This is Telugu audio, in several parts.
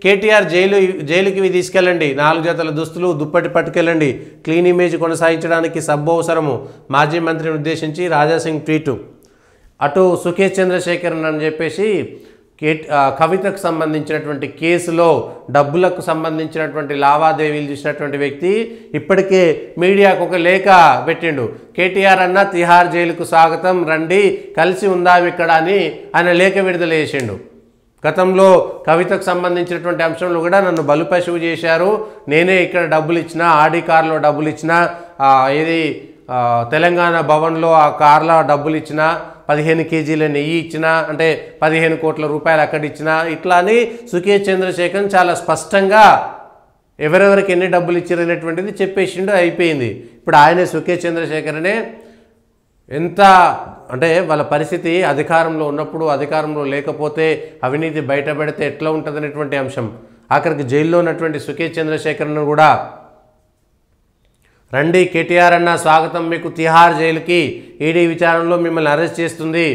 కేటీఆర్ జైలుకి తీసుకెళ్ళండి, 4 జతల దుస్తులు దుప్పటి పట్టుకెళ్ళండి, క్లీన్ ఇమేజ్ కొనసాగించడానికి సబ్బు అవసరము, మాజీ మంత్రిని ఉద్దేశించి రాజాసింగ్ ట్వీటు. అటు సుఖేష్ చంద్రశేఖరన్ అని చెప్పేసి కవితకు సంబంధించినటువంటి కేసులో డబ్బులకు సంబంధించినటువంటి లావాదేవీలు చేసినటువంటి వ్యక్తి ఇప్పటికే మీడియాకు ఒక లేఖ పెట్టిండు. కేటీఆర్ అన్న తిహార్ జైలుకు స్వాగతం, రండి కలిసి ఉందాం ఇక్కడ అని ఆయన లేఖ విడుదల చేసిండు. గతంలో కవితకు సంబంధించినటువంటి అంశంలో కూడా నన్ను బలుపశువు చేశారు, నేనే ఇక్కడ డబ్బులు ఇచ్చిన, ఆడి కార్లో డబ్బులు ఇచ్చిన, ఏది తెలంగాణ భవన్లో ఆ కార్లో డబ్బులు ఇచ్చిన, 15 కేజీల నెయ్యి ఇచ్చిన, అంటే 15 కోట్ల రూపాయలు అక్కడ ఇచ్చిన, ఇట్లా అని సుఖేష్ చంద్రశేఖరన్ చాలా స్పష్టంగా ఎవరెవరికి ఎన్ని డబ్బులు ఇచ్చారనేటువంటిది చెప్పేసిండు, అయిపోయింది. ఇప్పుడు ఆయనే సుఖేష్ చంద్రశేఖరనే ఎంత అంటే వాళ్ళ పరిస్థితి అధికారంలో ఉన్నప్పుడు, అధికారంలో లేకపోతే, అవినీతి బయటపడితే ఎట్లా ఉంటుంది అనేటువంటి అంశం. ఆఖరికి జైల్లో ఉన్నటువంటి సుఖేష్ చంద్రశేఖరన్ కూడా రండి కేటీఆర్ అన్న స్వాగతం మీకు తిహార్ జైలుకి, ఈడీ విచారణలో మిమ్మల్ని అరెస్ట్ చేస్తుంది,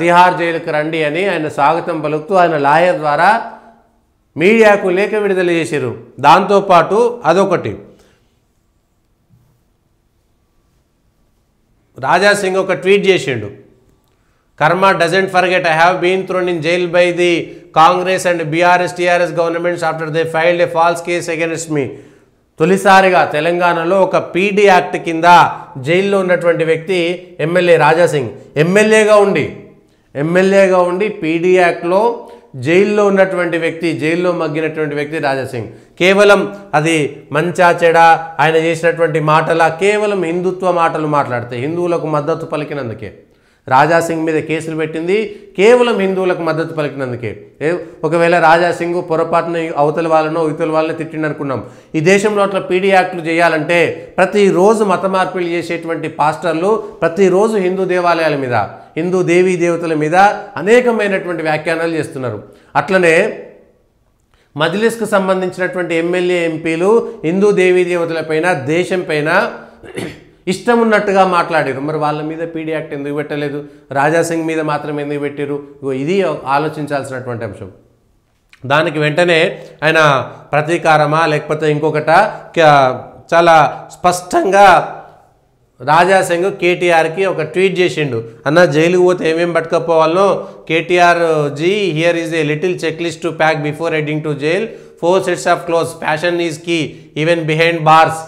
తిహార్ జైలుకి రండి అని ఆయన స్వాగతం పలుకుతూ ఆయన లాయర్ ద్వారా మీడియాకు లేఖ విడుదల చేశారు. దాంతోపాటు అదొకటి, రాజాసింగ్ ఒక ట్వీట్ చేసిండు. Karma doesn't forget, I have been thrown in jail by the Congress and BRS TRS governments after they filed a false case against me. తొలిసారిగా తెలంగాణలో ఒక పీడీ యాక్ట్ కింద జైల్లో ఉన్నటువంటి వ్యక్తి ఎమ్మెల్యే రాజాసింగ్. ఎమ్మెల్యేగా ఉండి పీడీ యాక్ట్లో జైల్లో ఉన్నటువంటి వ్యక్తి, జైల్లో మగ్గినటువంటి వ్యక్తి రాజాసింగ్. కేవలం అది మంచా చెడా ఆయన చేసినటువంటి మాటల, కేవలం హిందుత్వ మాటలు మాట్లాడితే హిందువులకు మద్దతు పలికినందుకే రాజాసింగ్ మీద కేసులు పెట్టింది, కేవలం హిందువులకు మద్దతు పలికినందుకే. ఒకవేళ రాజాసింగ్ పొరపాటున అవతల వాళ్ళనో ఇవతల వాళ్ళని తిట్టిండి అనుకున్నాం. ఈ దేశంలో అట్లా పీడీ యాక్టులు చేయాలంటే ప్రతిరోజు మత మార్పిడి చేసేటువంటి పాస్టర్లు ప్రతిరోజు హిందూ దేవాలయాల మీద, హిందూ దేవీ దేవతల మీద అనేకమైనటువంటి వ్యాఖ్యానాలు చేస్తున్నారు. అట్లనే మజ్లిస్కు సంబంధించినటువంటి ఎమ్మెల్యే ఎంపీలు హిందూ దేవీ దేవతలపైన, దేశం పైన ఇష్టం ఉన్నట్టుగా మాట్లాడారు. మరి వాళ్ళ మీద పీడీ యాక్ట్ ఎందుకు పెట్టలేదు, రాజాసింగ్ మీద మాత్రం ఎందుకు పెట్టారు? ఇది ఆలోచించాల్సినటువంటి అంశం. దానికి వెంటనే ఆయన ప్రతీకారమా లేకపోతే ఇంకొకట చాలా స్పష్టంగా రాజాసింగ్ కేటీఆర్కి ఒక ట్వీట్ చేసిండు. అన్న జైలుకు పోతే ఏమేం పట్టుకపోవాలనో KTR ji, here is a little check list to pack before heading to jail, 4 sets of clothes, fashion is key even behind bars.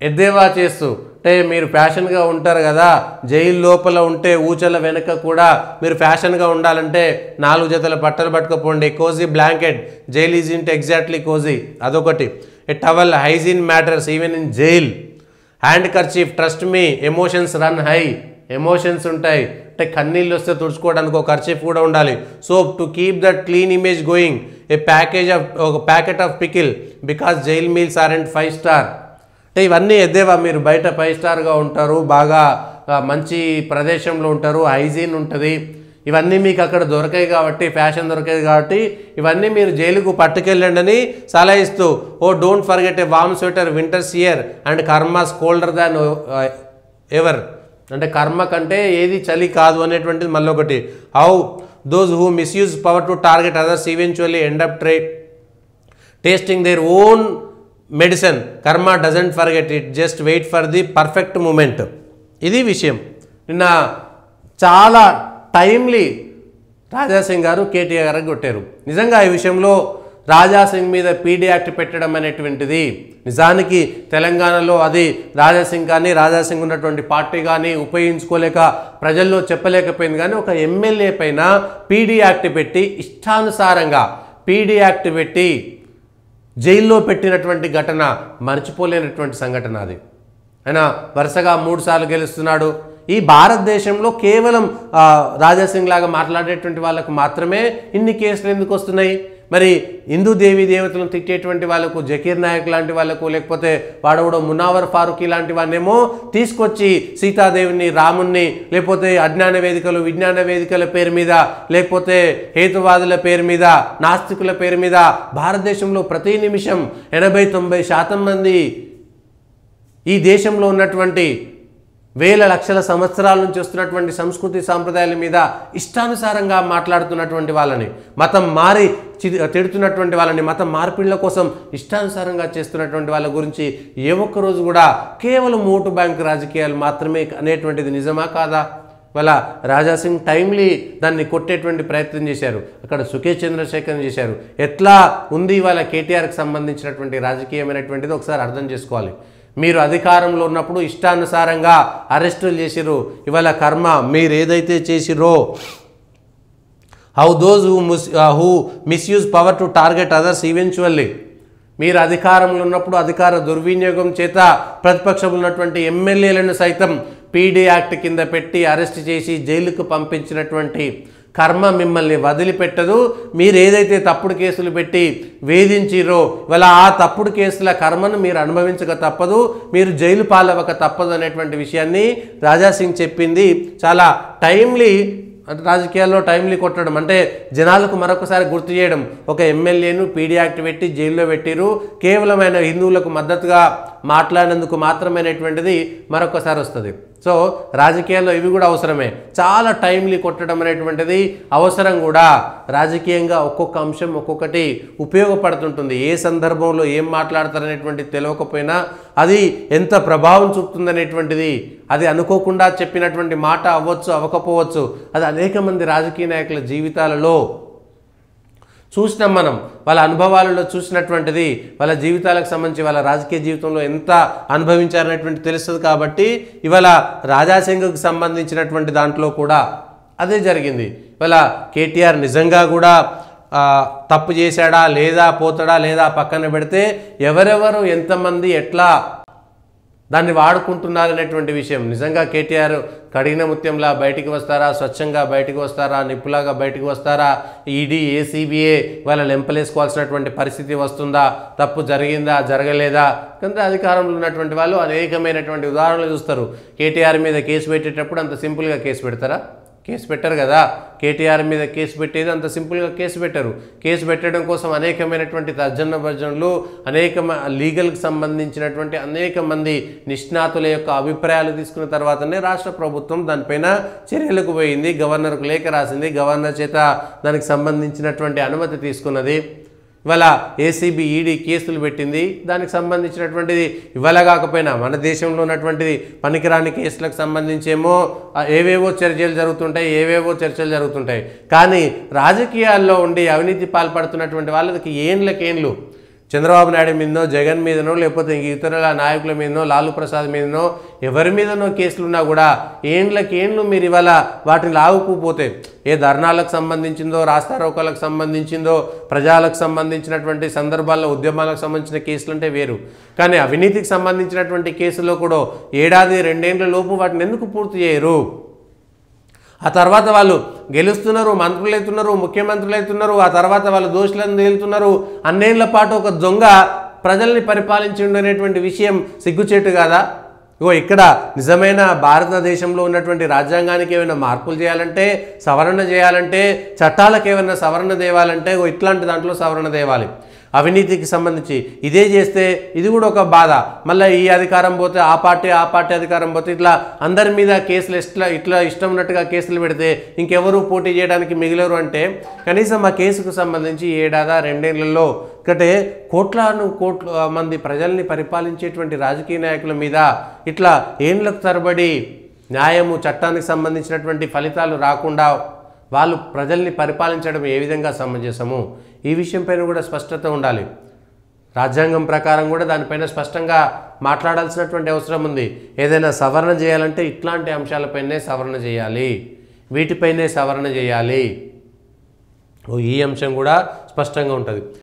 ఎద్దేవా చేస్తూ, అంటే మీరు ఫ్యాషన్గా ఉంటారు కదా, జైలు లోపల ఉంటే ఊచల వెనక కూడా మీరు ఫ్యాషన్గా ఉండాలంటే 4 జతల బట్టలు పట్టుకపోండి. Cozy blanket, jail is isn't exactly cozy, అదొకటి. A towel, hygiene matters even in jail. Handkerchief, trust me emotions run high, emotions ఉంటాయి అంటే కన్నీళ్ళు వస్తే తుడుచుకోవడానికి ఒక కర్చీఫ్ కూడా ఉండాలి. Soap to keep that clean image going, ఒక packet of pickle because jail meals are and 5 star. అంటే ఇవన్నీ ఎద్దేవా, మీరు బయట 5 స్టార్గా ఉంటారు, బాగా మంచి ప్రదేశంలో ఉంటారు, హైజీన్ ఉంటుంది, ఇవన్నీ మీకు అక్కడ దొరకాయి కాబట్టి, ఫ్యాషన్ దొరకాయి కాబట్టి ఇవన్నీ మీరు జైలుకు పట్టుకెళ్ళండి అని సలహిస్తూ, oh don't forget a warm sweater, winters here and karma's colder than ever. అంటే కర్మ కంటే ఏది చలి కాదు అనేటువంటిది మళ్ళీ ఒకటి. How those who misuse power to target others eventually end up tasting their own medicine, karma doesn't forget it, just wait for the perfect moment. ఇది విషయం. నిన్న చాలా టైమ్లీ రాజాసింగ్ గారు కేటీఆర్ గారికి కొట్టారు. నిజంగా ఈ విషయంలో రాజాసింగ్ మీద పీడీ యాక్ట్ పెట్టడం అనేటువంటిది నిజానికి తెలంగాణలో అది రాజాసింగ్ కానీ, రాజాసింగ్ ఉన్నటువంటి పార్టీ కానీ ఉపయోగించుకోలేక ప్రజల్లో చెప్పలేకపోయింది. కానీ ఒక ఎమ్మెల్యే పైన పీడీ యాక్ట్ పెట్టి, ఇష్టానుసారంగా పీడీ యాక్ట్ పెట్టి జైల్లో పెట్టినటువంటి ఘటన మర్చిపోలేనటువంటి సంఘటన అది. ఆయన వరుసగా 3 సార్లు గెలుస్తున్నాడు. ఈ భారతదేశంలో కేవలం రాజాసింగ్ లాగా మాట్లాడేటువంటి వాళ్ళకు మాత్రమే ఇన్ని కేసులు ఎందుకు వస్తున్నాయి? మరి హిందూ దేవీ దేవతలను తిట్టేటువంటి వాళ్ళకు, జకీర్ నాయక్ లాంటి వాళ్ళకు, లేకపోతే వాడవడో మునావర్ ఫారూఖీ లాంటి వాన్నేమో తీసుకొచ్చి సీతాదేవిని, రాముణ్ణి, లేకపోతే అజ్ఞాన వేదికలు, విజ్ఞాన వేదికల పేరు మీద, లేకపోతే హేతువాదుల పేరు మీద, నాస్తికుల పేరు మీద భారతదేశంలో ప్రతి నిమిషం 80-90% మంది ఈ దేశంలో ఉన్నటువంటి వేల లక్షల సంవత్సరాల నుంచి వస్తున్నటువంటి సంస్కృతి సాంప్రదాయాల మీద ఇష్టానుసారంగా మాట్లాడుతున్నటువంటి వాళ్ళని, మతం మారి తిడుతున్నటువంటి వాళ్ళని, మతం మార్పిళ్ల కోసం ఇష్టానుసారంగా చేస్తున్నటువంటి వాళ్ళ గురించి ఏ ఒక్క రోజు కూడా కేవలం ఓటు బ్యాంక్ రాజకీయాలు మాత్రమే అనేటువంటిది నిజమా కాదా? వాళ్ళ రాజాసింగ్ టైమ్లీ దాన్ని కొట్టేటువంటి ప్రయత్నం చేశారు, అక్కడ సుఖేష్ చంద్రశేఖర్ చేశారు. ఎట్లా ఉంది వాళ్ళ కేటీఆర్కి సంబంధించినటువంటి రాజకీయమైనటువంటిది ఒకసారి అర్థం చేసుకోవాలి. మీరు అధికారంలో ఉన్నప్పుడు ఇష్టానుసారంగా అరెస్టులు చేసిర్రు. ఇవాళ కర్మ మీరు ఏదైతే చేసిరో, how those who misuse power to target others eventually, మీరు అధికారంలో ఉన్నప్పుడు అధికార దుర్వినియోగం చేత ప్రతిపక్షంలో ఉన్నటువంటి ఎమ్మెల్యేలను సైతం పీడీ యాక్ట్ కింద పెట్టి అరెస్ట్ చేసి జైలుకు పంపించినటువంటి కర్మ మిమ్మల్ని వదిలిపెట్టదు. మీరు ఏదైతే తప్పుడు కేసులు పెట్టి వేధించిరో ఇవాళ ఆ తప్పుడు కేసుల కర్మను మీరు అనుభవించక తప్పదు, మీరు జైలు పాలవక తప్పదు అనేటువంటి విషయాన్ని రాజాసింగ్ చెప్పింది. చాలా టైమ్లీ, రాజకీయాల్లో టైమ్లీ కొట్టడం అంటే జనాలకు మరొకసారి గుర్తు చేయడం. ఒక ఎమ్మెల్యేను పీడీ యాక్ట్ పెట్టి జైల్లో పెట్టిరు, కేవలం ఆయన హిందువులకు మద్దతుగా మాట్లాడినందుకు మాత్రమేనటువంటిది మరొకసారి వస్తుంది. సో రాజకీయాల్లో ఇవి కూడా అవసరమే. చాలా టైమ్లీ కొట్టడం అనేటువంటిది అవసరం కూడా. రాజకీయంగా ఒక్కొక్క అంశం ఒక్కొక్కటి ఉపయోగపడుతుంటుంది. ఏ సందర్భంలో ఏం మాట్లాడతారనేటువంటిది తెలియకపోయినా అది ఎంత ప్రభావం చూపుతుందనేటువంటిది, అది అనుకోకుండా చెప్పినటువంటి మాట అవ్వచ్చు అవ్వకపోవచ్చు, అది అనేక మంది రాజకీయ నాయకుల జీవితాలలో చూసినాం మనం. వాళ్ళ అనుభవాలలో చూసినటువంటిది వాళ్ళ జీవితాలకు సంబంధించి వాళ్ళ రాజకీయ జీవితంలో ఎంత అనుభవించారనేటువంటి తెలుస్తుంది. కాబట్టి ఇవాళ రాజాసింగ్కి సంబంధించినటువంటి దాంట్లో కూడా అదే జరిగింది. ఇవాళ కేటీఆర్ నిజంగా కూడా తప్పు చేశాడా లేదా, పోతాడా లేదా పక్కన పెడితే ఎవరెవరు ఎంతమంది ఎట్లా దాన్ని వాడుకుంటున్నారు అనేటువంటి విషయం. నిజంగా కేటీఆర్ కడిగిన ముత్యంలా బయటికి వస్తారా, స్వచ్ఛంగా బయటికి వస్తారా, నిప్పులాగా బయటికి వస్తారా, ఈడీ ఏసీబీఏ వాళ్ళని ఎంపలేసుకోవాల్సినటువంటి పరిస్థితి వస్తుందా, తప్పు జరిగిందా జరగలేదా? కానీ అధికారంలో ఉన్నటువంటి వాళ్ళు అనేకమైనటువంటి ఉదాహరణలు చూస్తారు. కేటీఆర్ మీద కేసు పెట్టేటప్పుడు అంత సింపుల్గా కేసు పెడతారా? కేసు పెట్టరు కదా. కేటీఆర్ మీద కేసు పెట్టేది అంత సింపుల్గా కేసు పెట్టరు. కేసు పెట్టడం కోసం అనేకమైనటువంటి తర్జన భర్జనలు, అనేక లీగల్కి సంబంధించినటువంటి అనేక మంది నిష్ణాతుల యొక్క అభిప్రాయాలు తీసుకున్న తర్వాతనే రాష్ట్ర ప్రభుత్వం దానిపైన చర్యలకు పోయింది. గవర్నర్కు లేఖ రాసింది, గవర్నర్ చేత దానికి సంబంధించినటువంటి అనుమతి తీసుకున్నది. ఇవాళ ఏసీబీ ఈడీ కేసులు పెట్టింది. దానికి సంబంధించినటువంటిది ఇవాళ కాకపోయినా మన దేశంలో ఉన్నటువంటిది పనికిరాని కేసులకు సంబంధించేమో ఏవేవో చర్చలు జరుగుతుంటాయి. కానీ రాజకీయాల్లో ఉండి అవినీతి పాల్పడుతున్నటువంటి వాళ్ళకి ఏండ్లకేండ్లు చంద్రబాబు నాయుడు మీదనో, జగన్ మీదనో, లేకపోతే ఇతరుల నాయకుల మీదనో, లాలూ ప్రసాద్ మీదనో, ఎవరి మీదనో కేసులున్నా కూడా ఏండ్లకేండ్లు మీరు ఇవాళ వాటిని లాగుకుపోతే, ఏ ధర్నాలకు సంబంధించిందో, రాస్తారోకోలకు సంబంధించిందో, ప్రజలకు సంబంధించినటువంటి సందర్భాల్లో ఉద్యమాలకు సంబంధించిన కేసులు అంటే వేరు. కానీ అవినీతికి సంబంధించినటువంటి కేసులో కూడా ఏడాది 2 ఏళ్ల లోపు వాటిని ఎందుకు పూర్తి చేయరు? ఆ తర్వాత వాళ్ళు గెలుస్తున్నారు, మంత్రులు అవుతున్నారు, ముఖ్యమంత్రులు అవుతున్నారు, ఆ తర్వాత వాళ్ళు దోషులను తేలుతున్నారు. అన్నేళ్ల పాటు ఒక దొంగ ప్రజల్ని పరిపాలించిండనేటువంటి విషయం సిగ్గుచేటు కాదా? ఇక్కడ నిజమైన భారతదేశంలో ఉన్నటువంటి రాజ్యాంగానికి ఏమైనా మార్పులు చేయాలంటే, సవరణ చేయాలంటే, చట్టాలకు ఏమైనా సవరణ తేవాలంటే ఇట్లాంటి దాంట్లో సవరణ తేవాలి. అవినీతికి సంబంధించి ఇదే చేస్తే ఇది కూడా ఒక బాధ. మళ్ళీ ఈ అధికారం పోతే ఆ పార్టీ అధికారం పోతే ఇట్లా అందరి మీద కేసులు ఇట్లా ఇష్టం ఉన్నట్టుగా కేసులు పెడితే ఇంకెవరు పోటీ చేయడానికి మిగిలరు. అంటే కనీసం ఆ కేసుకు సంబంధించి ఏడాది 2 ఏళ్లలో ఒకటే కోట్ల మంది ప్రజల్ని పరిపాలించేటువంటి రాజకీయ నాయకుల మీద ఇట్లా ఏండ్లకు తరబడి న్యాయము, చట్టానికి సంబంధించినటువంటి ఫలితాలు రాకుండా వాళ్ళు ప్రజల్ని పరిపాలించడం ఏ విధంగా సమంజసము? ఈ విషయంపైన కూడా స్పష్టత ఉండాలి. రాజ్యాంగం ప్రకారం కూడా దానిపైన స్పష్టంగా మాట్లాడాల్సినటువంటి అవసరం ఉంది. ఏదైనా సవరణ చేయాలంటే ఇట్లాంటి అంశాలపైనే సవరణ చేయాలి, వీటిపైనే సవరణ చేయాలి. ఈ అంశం కూడా స్పష్టంగా ఉంటుంది.